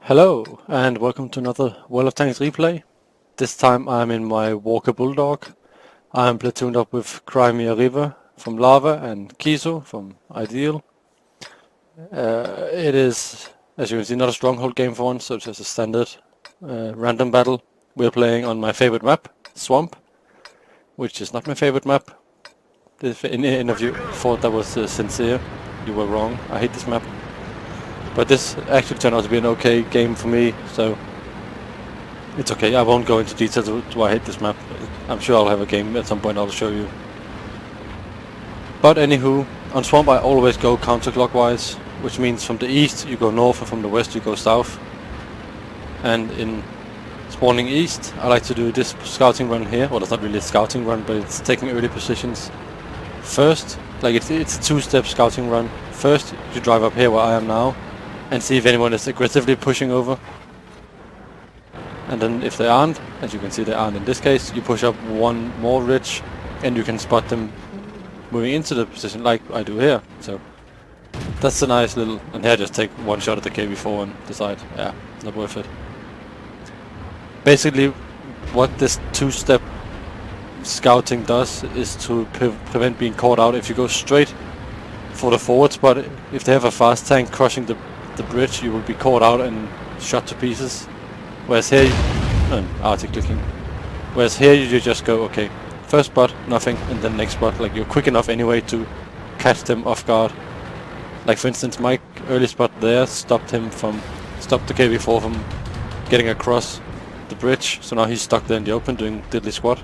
Hello, and welcome to another World of Tanks replay. This time I'm in my Walker Bulldog. I'm platooned up with CrimeyAriva from Lava and Keezoo from Ideal. It is, as you can see, not a stronghold game for once, so it's just a standard random battle. We're playing on my favorite map, Swamp, which is not my favorite map. If any of you thought that was sincere, you were wrong. I hate this map. But this actually turned out to be an okay game for me, so it's okay. I won't go into details of why I hate this map. I'm sure I'll have a game at some point I'll show you. But anywho, on Swamp I always go counterclockwise, which means from the east you go north and from the west you go south. And in spawning east I like to do this scouting run here. Well, it's not really a scouting run, but it's taking early positions. First, like it's a two-step scouting run. First you drive up here where I am now and see if anyone is aggressively pushing over. And then if they aren't, as you can see they aren't in this case, you push up one more ridge and you can spot them moving into the position like I do here. So that's a nice little... and here just take one shot at the KV4 and decide, yeah, not worth it. Basically what this two-step scouting does is to prevent being caught out. If you go straight for the forward spot, if they have a fast tank crushing the bridge, you will be caught out and shot to pieces. Whereas here, clicking. Whereas here you just go, okay, first spot, nothing, and then next spot. Like you're quick enough anyway to catch them off guard. Like for instance, my early spot there stopped the KV4 from getting across the bridge. So now he's stuck there in the open doing diddly squat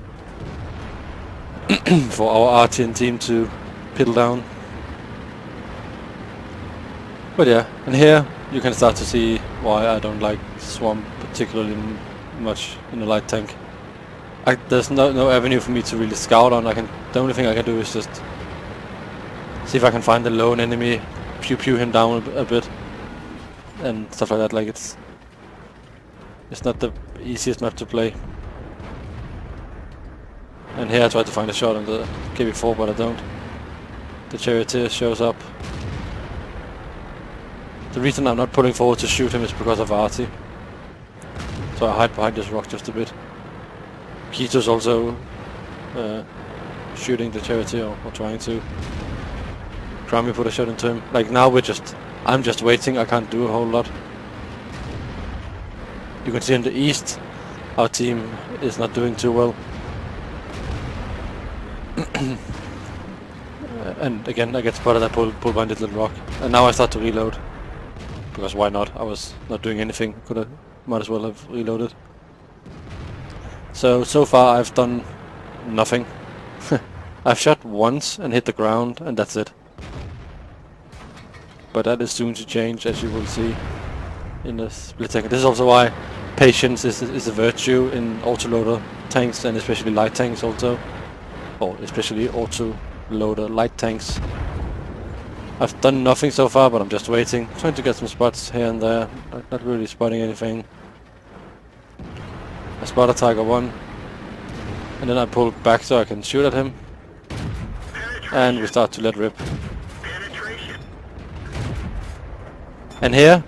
for our RTN team to piddle down. But yeah, and here you can start to see why I don't like Swamp particularly much in a light tank. There's no avenue for me to really scout on. The only thing I can do is just see if I can find a lone enemy, pew him down a bit, and stuff like that. Like it's not the easiest map to play. And here I try to find a shot on the KV4, but I don't. The charioteer shows up. The reason I'm not pulling forward to shoot him is because of Arty. So I hide behind this rock just a bit. Keezoo's also shooting the charioteer, or trying to. Crimey put a shot into him. Like now I'm just waiting, I can't do a whole lot. You can see in the east, our team is not doing too well. And again I get spotted, I pull behind this little rock. And now I start to reload. Because why not? I was not doing anything. Might as well have reloaded. So far I've done nothing. I've shot once and hit the ground, and that's it. But that is soon to change, as you will see in a split second. This is also why patience is a virtue in autoloader tanks, and especially light tanks also. Or especially autoloader light tanks. I've done nothing so far, but I'm just waiting, trying to get some spots here and there, not really spotting anything. I spot a Tiger 1, and then I pull back so I can shoot at him, and we start to let rip. And here,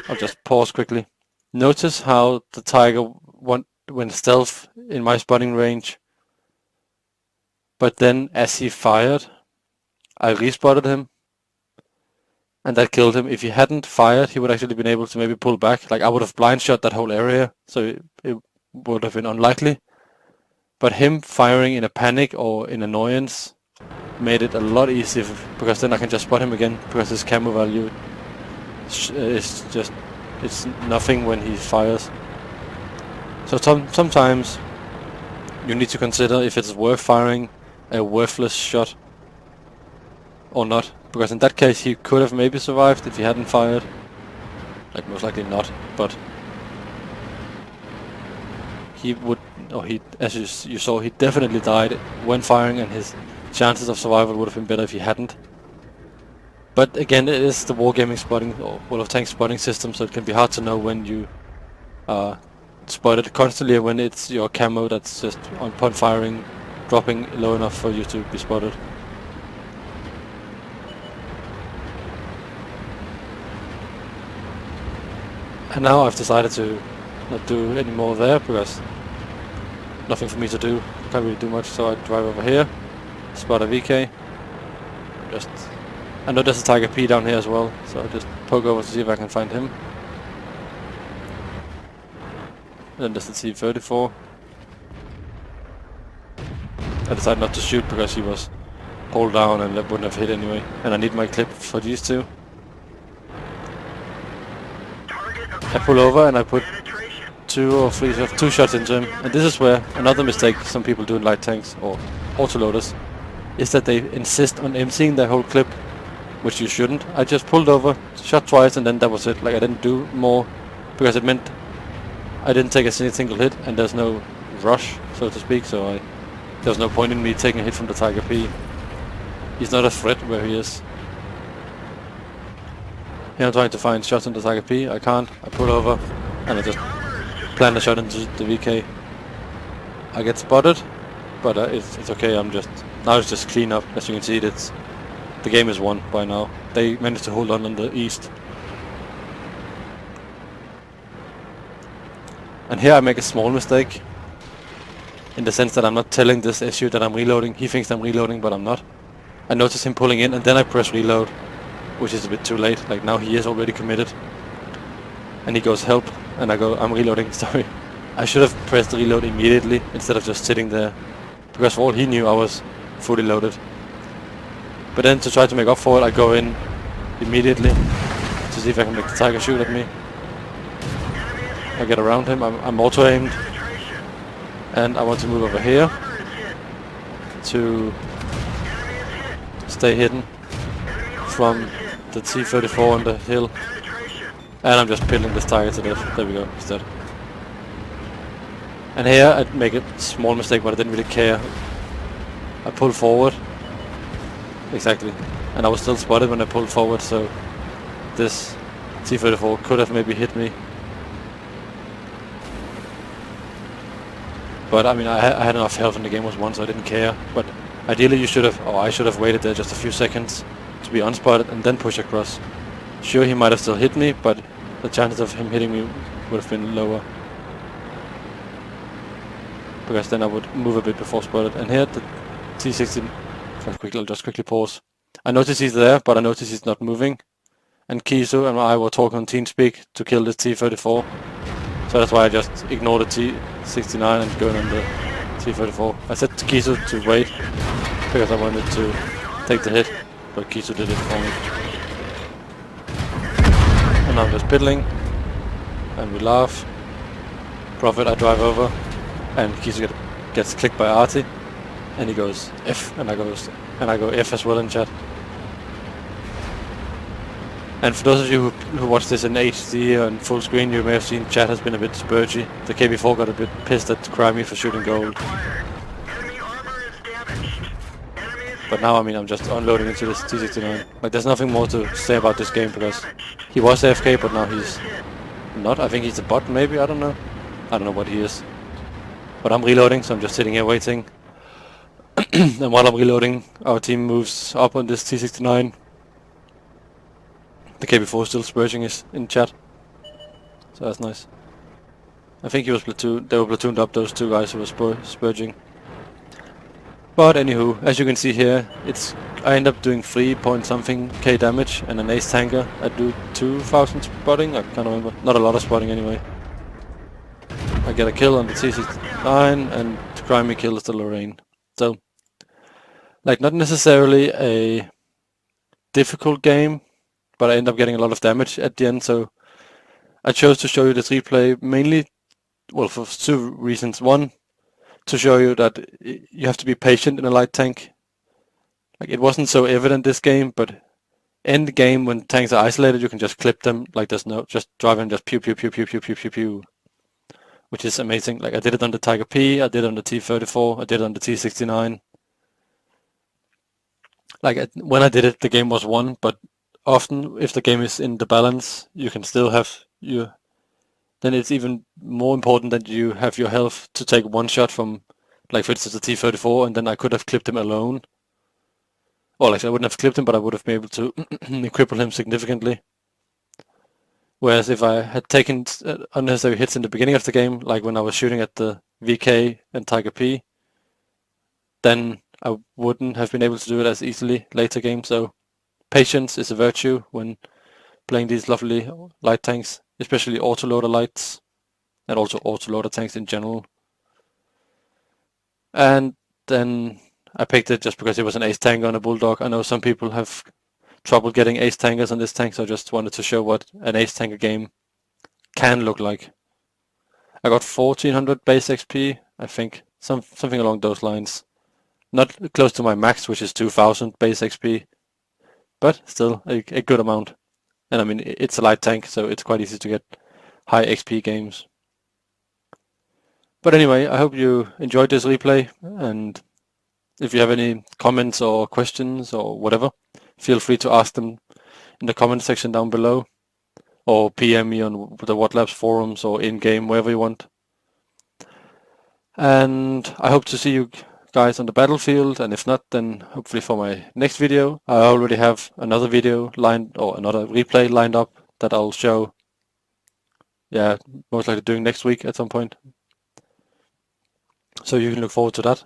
I'll just pause quickly. Notice how the Tiger went stealth in my spotting range, but then as he fired, I respotted him, and that killed him. If he hadn't fired, he would actually been able to maybe pull back. Like I would have blind shot that whole area, so it would have been unlikely. But him firing in a panic or in annoyance made it a lot easier, because then I can just spot him again, because his camo value it's nothing when he fires. So sometimes you need to consider if it's worth firing a worthless shot or not, because in that case he could have maybe survived if he hadn't fired. Like most likely not, but he would, or he, as you saw, he definitely died when firing, and his chances of survival would have been better if he hadn't. But again, it is the wargaming spotting or World of Tanks spotting system, so it can be hard to know when you are spotted constantly and when it's your camo that's just upon firing dropping low enough for you to be spotted. And now I've decided to not do any more there because nothing for me to do. Can't really do much, so I drive over here, spot a VK. I know there's a Tiger P down here as well, so I just poke over to see if I can find him. And then there's the T-34. I decided not to shoot because he was pulled down and that wouldn't have hit anyway. And I need my clip for these two. I pull over and I put two shots into him. And this is where another mistake some people do in light tanks or autoloaders is that they insist on emptying their whole clip, which you shouldn't. I just pulled over, shot twice, and then that was it. Like, I didn't do more because it meant I didn't take a single hit and there's no rush, so to speak, so there's no point in me taking a hit from the Tiger P. He's not a threat where he is. Here I'm trying to find shots in the Tiger P. I can't. I pull over and I just plant a shot into the VK. I get spotted, but it's okay. Now it's just clean up. As you can see, the game is won by now. They managed to hold on the east. And here I make a small mistake, in the sense that I'm not telling this issue that I'm reloading. He thinks I'm reloading, but I'm not. I notice him pulling in and then I press reload, which is a bit too late. Like, now he is already committed. And he goes help, and I go, I'm reloading, sorry. I should have pressed reload immediately instead of just sitting there, because for all he knew I was fully loaded. But then to try to make up for it, I go in immediately to see if I can make the Tiger shoot at me. I get around him, I'm auto-aimed, and I want to move over here to stay hidden from the T-34 on the hill. And I'm just pilling this Tiger to death. There we go, he's dead. And here I make a small mistake, but I didn't really care. I pull forward. Exactly. And I was still spotted when I pulled forward, so this T-34 could have maybe hit me. But I mean, I had enough health and the game was won, so I didn't care. But ideally you should have, or I should have waited there just a few seconds to be unspotted and then push across. Sure, he might have still hit me, but the chances of him hitting me would have been lower. Because then I would move a bit before spotted. And here the T-16, I'll just quickly pause. I notice he's there, but I notice he's not moving. And Keezoo and I were talking on TeamSpeak to kill this T-34. So that's why I just ignored the T-69 and going on the T-34. I said to Keezoo to wait, because I wanted to take the hit, but Keezoo did it for me. And now I'm just piddling, and we laugh. Profit, I drive over, and Keezoo gets clicked by Artie, and he goes F, and I go F as well in chat. And for those of you who watch this in HD and full screen, you may have seen chat has been a bit spurgy. The KB4 got a bit pissed at Crimey for shooting gold. But now, I mean, I'm just unloading into this T-69. Like, there's nothing more to say about this game, because he was AFK, but now he's not. I think he's a bot, maybe, I don't know. I don't know what he is. But I'm reloading, so I'm just sitting here waiting. And while I'm reloading, our team moves up on this T-69. The KB4 is still spurging is in chat, so that's nice. I think he was they were platooned up, those two guys who were spurging. But anywho, as you can see here, I end up doing 3-point-something K damage and an ace tanker. I do 2,000 spotting, I can't remember, not a lot of spotting anyway. I get a kill on the T-69 and Crimey kills the Lorraine. So, like, not necessarily a difficult game, but I end up getting a lot of damage at the end, so I chose to show you this replay mainly, well, for two reasons. One, to show you that you have to be patient in a light tank. Like, it wasn't so evident this game, but in the game when tanks are isolated, you can just clip them, like there's no, just drive and just pew pew pew pew pew pew pew pew, which is amazing. Like, I did it on the Tiger P, I did it on the T-34, I did it on the T-69. Like, when I did it, the game was won, but often, if the game is in the balance, you can still have then it's even more important that you have your health to take one shot from, like, for instance, the T-34, and then I could have clipped him alone. Or, like, I wouldn't have clipped him, but I would have been able to cripple him significantly. Whereas if I had taken unnecessary hits in the beginning of the game, like when I was shooting at the VK and Tiger P, then I wouldn't have been able to do it as easily later games. So patience is a virtue when playing these lovely light tanks, especially autoloader lights, and also autoloader tanks in general. And then I picked it just because it was an ace tanker on a Bulldog. I know some people have trouble getting ace tankers on this tank, so I just wanted to show what an ace tanker game can look like. I got 1400 base XP, I think, something along those lines. Not close to my max, which is 2000 base XP, but still a good amount. And I mean, it's a light tank, so it's quite easy to get high XP games. But anyway, I hope you enjoyed this replay, and if you have any comments or questions or whatever, feel free to ask them in the comment section down below, or PM me on the WaterLabs forums or in-game, wherever you want. And I hope to see you guys on the battlefield, and if not, then hopefully for my next video. I already have another video another replay lined up that I'll show, most likely doing next week at some point. So you can look forward to that.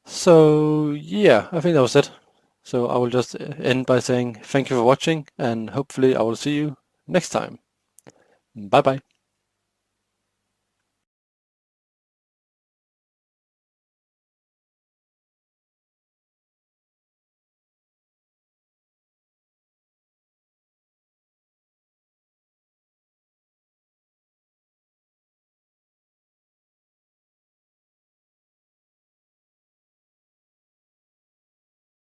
So yeah, I think that was it. So I will just end by saying thank you for watching, and hopefully I will see you next time. Bye bye.